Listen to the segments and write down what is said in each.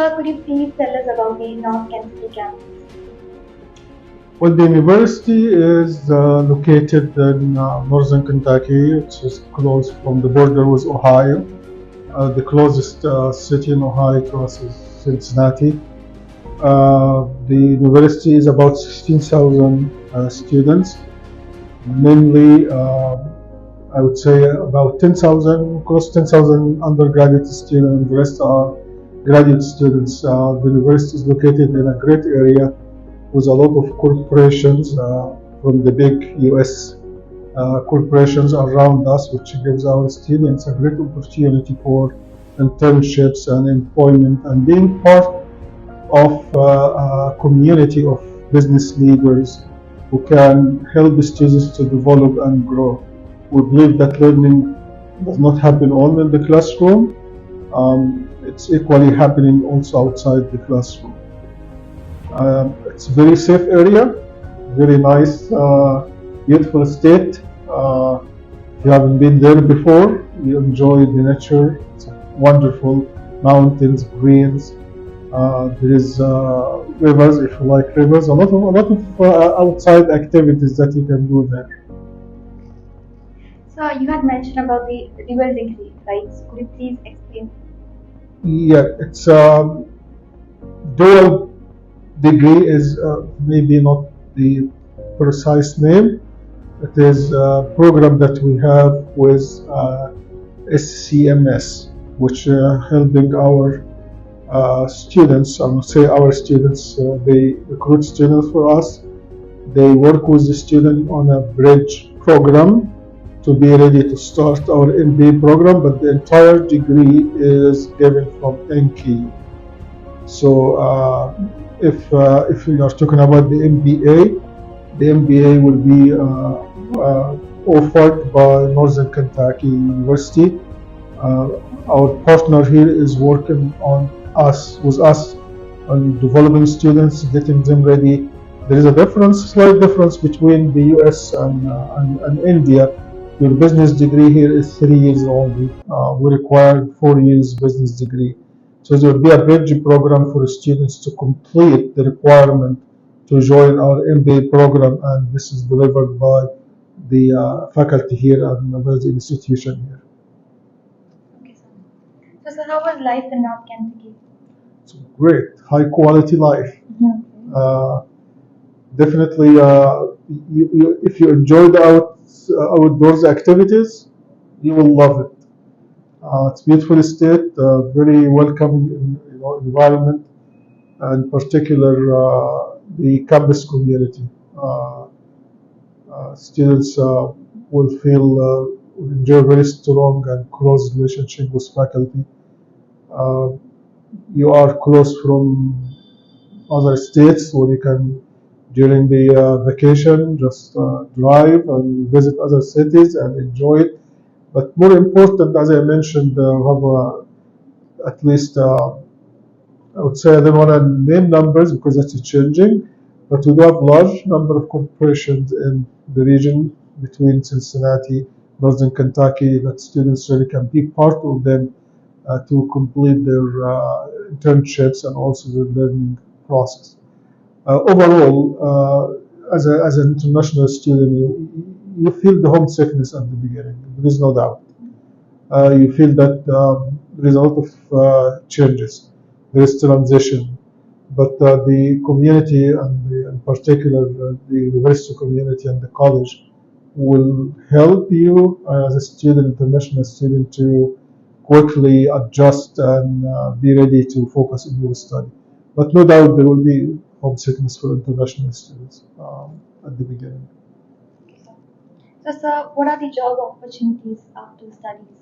sir, could you please tell us about the North Kansas campus? Well, the university is located in northern Kentucky, which is close from the border with Ohio. The closest city in Ohio to us is Cincinnati. The university is about 16,000 students, mainly I would say about 10,000, close to 10,000 undergraduate students, and the rest are graduate students. The university is located in a great area with a lot of corporations from the big US corporations around us, which gives our students a great opportunity for internships and employment and being part of a community of business leaders who can help the students to develop and grow. We believe that learning does not happen only in the classroom. It's equally happening also outside the classroom. It's a very safe area, very nice, beautiful state. If you haven't been there before, you enjoy the nature. It's wonderful, mountains, greens. There is rivers, if you like rivers. A lot of outside activities that you can do there. So you had mentioned about the dual degree, right? So could you please explain? Yeah, it's dual degree is maybe not the precise name. It is a program that we have with SCMS, which helping our students. I would say our students. They recruit students for us. They work with the student on a bridge program to be ready to start our MBA program, but the entire degree is given from NKU. So if we are talking about the MBA will be offered by Northern Kentucky University. Our partner here is working with us on developing students, getting them ready. There is a slight difference between the US and India. Your business degree here is 3 years only. We require 4 years business degree. So there will be a bridge program for students to complete the requirement to join our MBA program, and this is delivered by the faculty here at the institution here. Okay, sir. So, sir, how was life in North Kansas? It's great, high quality life. Mm-hmm. Definitely, if you enjoy the outdoors activities, you will love it. It's a beautiful state, very welcoming environment, and in particular the campus community. Students will enjoy very strong and close relationship with faculty. You are close from other states where you can, during the vacation, just drive and visit other cities and enjoy it. But more important, as I mentioned, have at least, I would say, I don't want to name numbers because that's changing, but we do have large number of corporations in the region between Cincinnati, Northern Kentucky, that students really can be part of them to complete their internships and also their learning process. Overall, as an international student, you feel the homesickness at the beginning. There is no doubt. You feel that there is a lot of changes. There is transition, but the community and in particular the university community and the college will help you as a student, international student, to quickly adjust and be ready to focus on your study. But no doubt there will be homesickness for international students at the beginning. So, sir, what are the job opportunities after studies?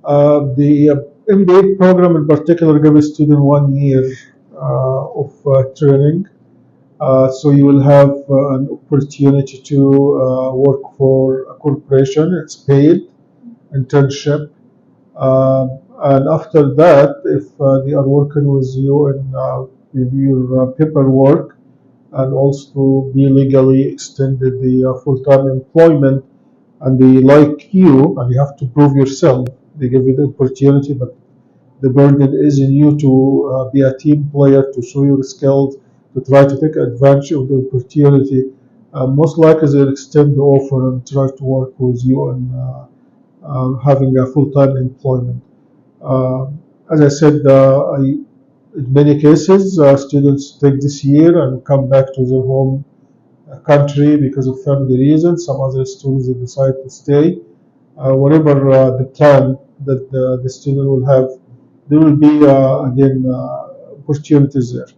The MBA program in particular gives student 1 year of training. So you will have an opportunity to work for a corporation. It's paid internship. And after that, if they are working with you in your paperwork and also be legally extended the full-time employment, and they like you and you have to prove yourself, they give you the opportunity, but The burden is in you to be a team player, to show your skills, to try to take advantage of the opportunity. Most likely they'll extend the offer and try to work with you on having a full-time employment. Uh, as I said, in many cases, students take this year and come back to their home country because of family reasons. Some other students they decide to stay. Whatever the plan that the student will have, there will be again opportunities there.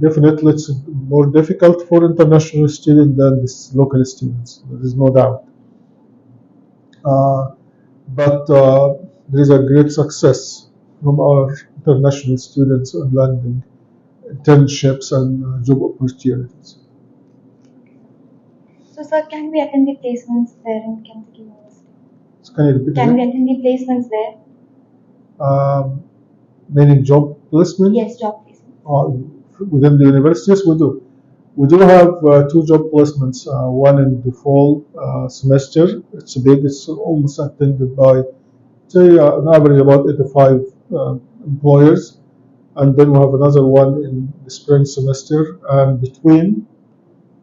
Definitely, it's more difficult for international students than this local students. There is no doubt. Uh, but there is a great success from our international students on landing internships and job opportunities. So, sir, can we attend the placements there in Kentucky University? So can you repeat Can we again? attend the placements there? Um, Meaning job placement? Yes, job placements. Within the universities, we do. We do have two job placements, one in the fall semester. It's big, it's almost attended by, say, an average about 85 employers. And then we have another one in the spring semester. And between,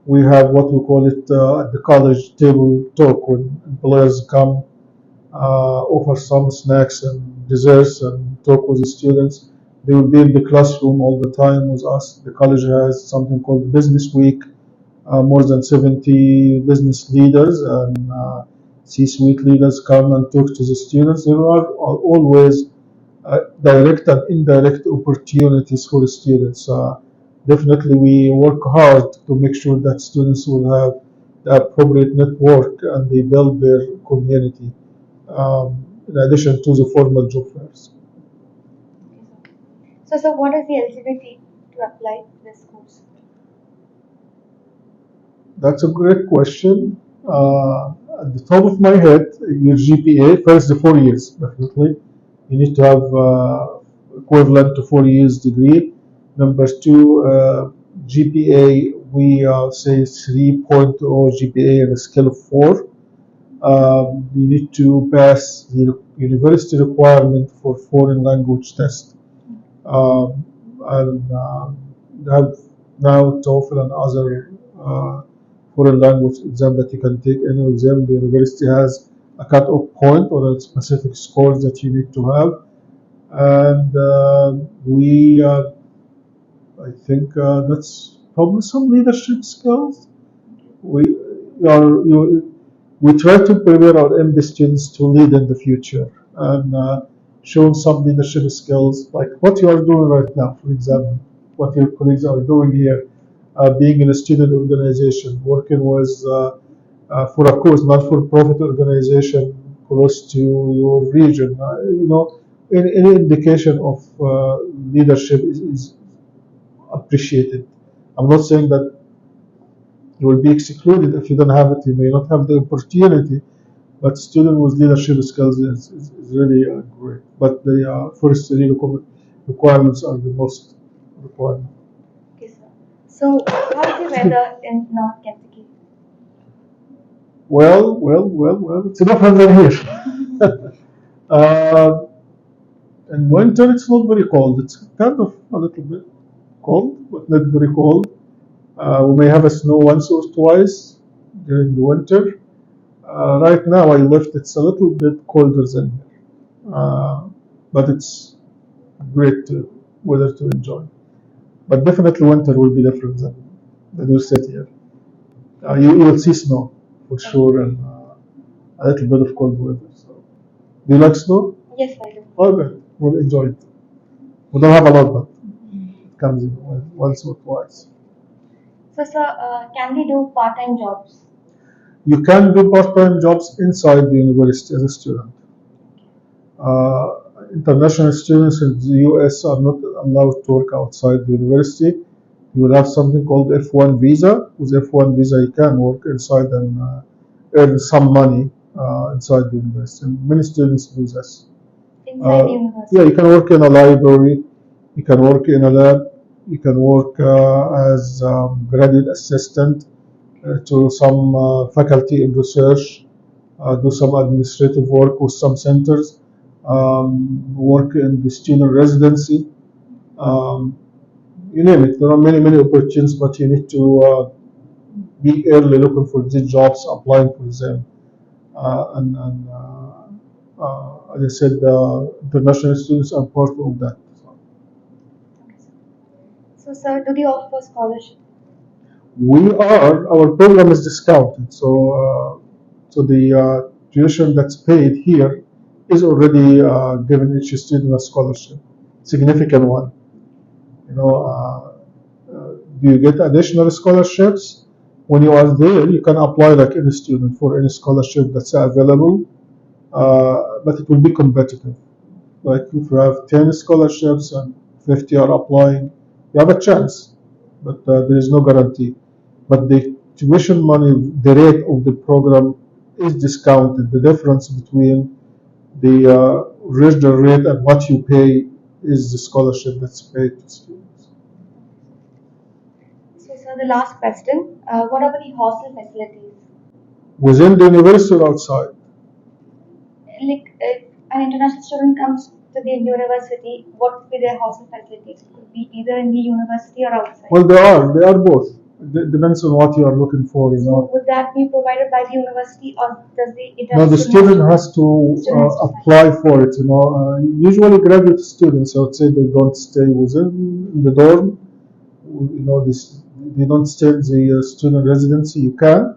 we have what we call it at the college table talk when employers come, offer some snacks and desserts and talk with the students. They will be in the classroom all the time with us. The college has something called Business Week. More than 70 business leaders and C-suite leaders come and talk to the students. There are always direct and indirect opportunities for the students. Definitely, we work hard to make sure that students will have the appropriate network and they build their community in addition to the formal job fairs. Okay, so, what is the eligibility to apply to this course? That's a great question. At the top of my head, your GPA, first the 4 years, definitely. You need to have equivalent to 4 years degree. Number two, GPA, we say 3.0 GPA on a scale of 4. You need to pass the university requirement for foreign language test. And have now TOEFL and other foreign language exam that you can take any exam. The university has a cut-off point or a specific score that you need to have. And I think that's probably some leadership skills. We we try to prepare our MBA students to lead in the future and show some leadership skills like what you are doing right now, for example, what your colleagues are doing here, being in a student organization, working with for a cause, not for profit organization close to your region. Any indication of leadership is appreciated. I'm not saying that you will be excluded if you don't have it. You may not have the opportunity, but student with leadership skills is really great. But the first three requirements are the most required. Okay, sir. So, how is the weather in North Kentucky? Well, it's different than here. uh, in winter, it's not very cold. It's kind of a little bit cold, but not very cold. We may have a snow once or twice during the winter. Right now, I left. It's a little bit colder than here, but it's great weather to enjoy. But definitely, winter will be different than you said here. You will see snow for sure and a little bit of cold weather. So, do you like snow? Yes, I do. Okay, we'll enjoy it. We don't have a lot, but it comes in once or twice. So, sir, can we do part-time jobs? You can do part-time jobs inside the university as a student. Uh, International students in the US are not allowed to work outside the university. You will have something called F1 visa. With F1 visa, you can work inside and earn some money inside the university. And many students do this. Inside the university? Yeah, you can work in a library, you can work in a lab, you can work as graduate assistant to some faculty in research, do some administrative work with some centers. work in the student residency. Um, you name it. There are many, many opportunities, but you need to be early looking for these jobs, applying for them. As I said, international students are part of that. Okay, sir. So, sir, do they offer scholarship? Our program is discounted, so the tuition that's paid here is already given each student a scholarship, significant one. You know, do you get additional scholarships? When you are there, you can apply like any student for any scholarship that's available, but it will be competitive. Like if you have 10 scholarships and 50 are applying, you have a chance, but there is no guarantee. But the tuition money, the rate of the program is discounted. The difference between the original rate and what you pay is the scholarship that's paid to students. So, sir, the last question. What about the hostel facilities? Within the university or outside? Like, if an international student comes to the university, what would be their hostel facilities? It could be either in the university or outside. Well, they are both. It depends on what you are looking for, you So, know. would that be provided by the university or does the No, the student has to Student has to apply for it, you know. Usually graduate students, I would say, they don't stay within the dorm. You know, they don't stay in the student residency. You can,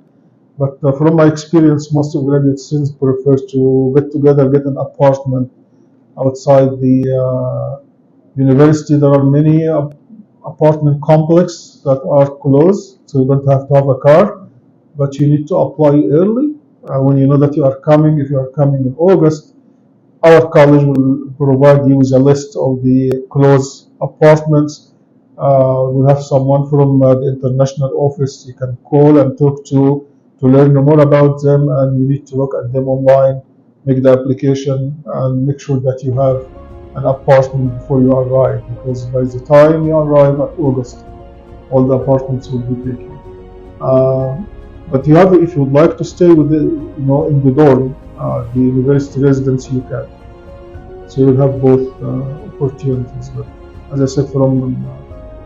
but from my experience, most of graduate students prefer to get together, get an apartment outside the university. There are many apartment complexes that are closed, so you don't have to have a car, but you need to apply early. When you know that you are coming, if you are coming in August, our college will provide you with a list of the closed apartments. We'll have someone from the international office you can call and talk to learn more about them, and you need to look at them online, make the application, and make sure that you have an apartment before you arrive, because by the time you arrive at August, all the apartments will be taken. Uh, but you have, if you would like to stay with the, you know, in the dorm, the university residence, you can. So you will have both opportunities. But as I said, from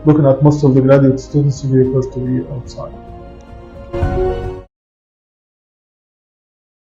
looking at most of the graduate students, we prefer to be outside.